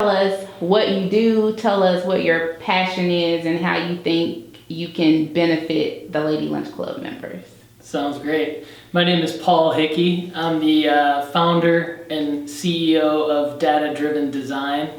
Tell us what you do, tell us what your passion is, and how you think you can benefit the Lady Lunch Club members. Sounds great. My name is Paul Hickey. I'm the founder and CEO of Data Driven Design,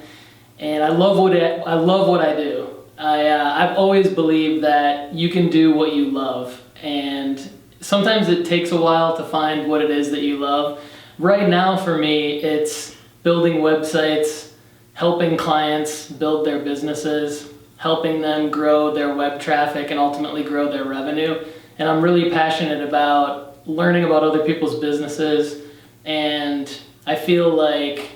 and I love what I do. I've always believed that you can do what you love, and sometimes it takes a while to find what it is that you love. Right now for me, it's building websites, helping clients build their businesses, helping them grow their web traffic and ultimately grow their revenue. And I'm really passionate about learning about other people's businesses, and I feel like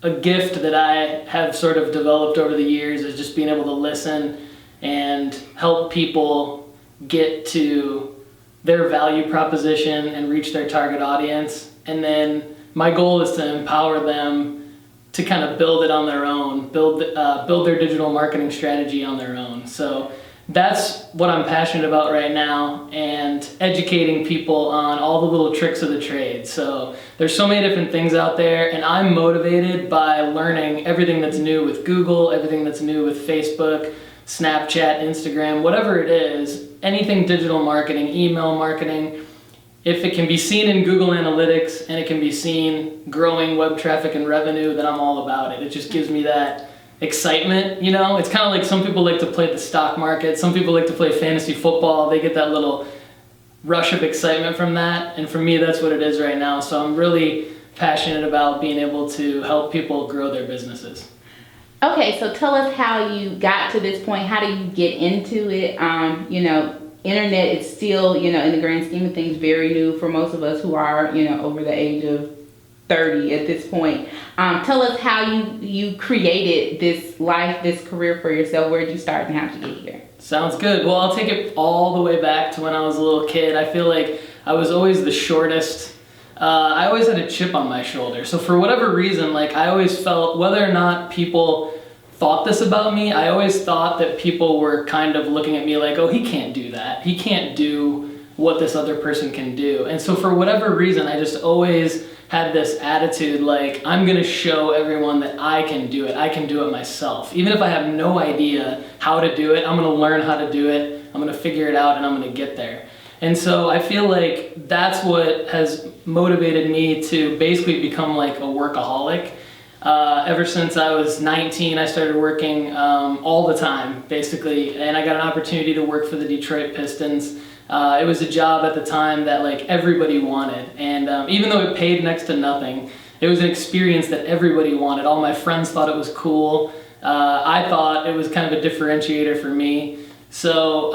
a gift that I have sort of developed over the years is just being able to listen and help people get to their value proposition and reach their target audience. And then my goal is to empower them to kind of build it on their own, build their digital marketing strategy on their own. So that's what I'm passionate about right now, and educating people on all the little tricks of the trade. So there's so many different things out there, and I'm motivated by learning everything that's new with Google, everything that's new with Facebook, Snapchat, Instagram, whatever it is, anything digital marketing, email marketing. If it can be seen in Google Analytics and it can be seen growing web traffic and revenue, then I'm all about it. It just gives me that excitement, you know? It's kind of like some people like to play the stock market, some people like to play fantasy football, they get that little rush of excitement from that, and for me that's what it is right now. So I'm really passionate about being able to help people grow their businesses. Okay, so tell us how you got to this point. How do you get into it? Internet is still, in the grand scheme of things, very new for most of us who are, over the age of 30 at this point. Tell us how you created this life, this career for yourself. Where did you start and how did you get here? Sounds good. Well, I'll take it all the way back to when I was a little kid. I feel like I was always the shortest. I always had a chip on my shoulder. So for whatever reason, I always felt, whether or not people thought this about me, I always thought that people were kind of looking at me like, oh, he can't do that. He can't do what this other person can do. And so for whatever reason, I just always had this attitude like, I'm gonna show everyone that I can do it. I can do it myself. Even if I have no idea how to do it, I'm gonna learn how to do it. I'm gonna figure it out and I'm gonna get there. And so I feel like that's what has motivated me to basically become like a workaholic. Ever since I was 19, I started working all the time, basically, and I got an opportunity to work for the Detroit Pistons. It was a job at the time that everybody wanted, and even though it paid next to nothing, it was an experience that everybody wanted. All my friends thought it was cool. I thought it was kind of a differentiator for me. So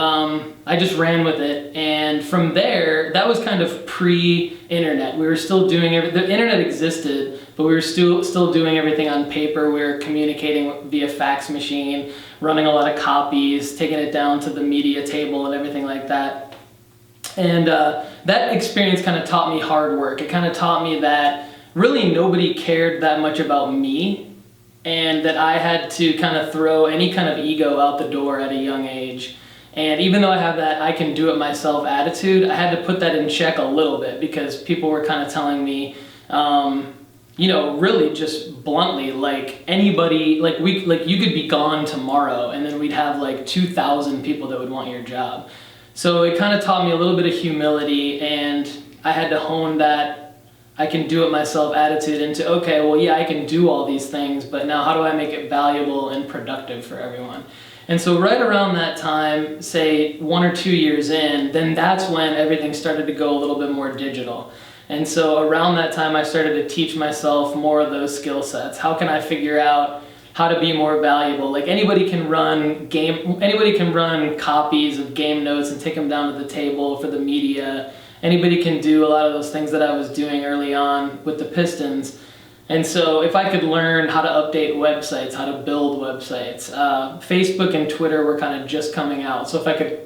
I just ran with it, and from there, that was kind of pre-internet. We were still doing the internet existed, but we were still doing everything on paper. We were communicating via fax machine, running a lot of copies, taking it down to the media table and everything like that. And that experience kind of taught me hard work. It kind of taught me that really nobody cared that much about me, and that I had to kind of throw any kind of ego out the door at a young age. And even though I have that I can do it myself attitude, I had to put that in check a little bit, because people were kind of telling me, really just bluntly, anybody, you could be gone tomorrow and then we'd have 2,000 people that would want your job. So it kind of taught me a little bit of humility, and I had to hone that I can do it myself attitude into, okay, well, yeah, I can do all these things, but now how do I make it valuable and productive for everyone? And so right around that time, say 1 or 2 years in, then that's when everything started to go a little bit more digital. And so around that time, I started to teach myself more of those skill sets. How can I figure out how to be more valuable? Anybody can run copies of game notes and take them down to the table for the media. Anybody can do a lot of those things that I was doing early on with the Pistons. And so if I could learn how to update websites, how to build websites, Facebook and Twitter were kind of just coming out. So if I could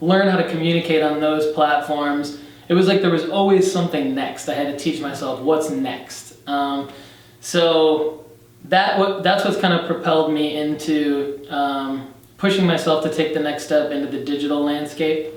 learn how to communicate on those platforms, it was like there was always something next. I had to teach myself what's next. So that's what's kind of propelled me into pushing myself to take the next step into the digital landscape.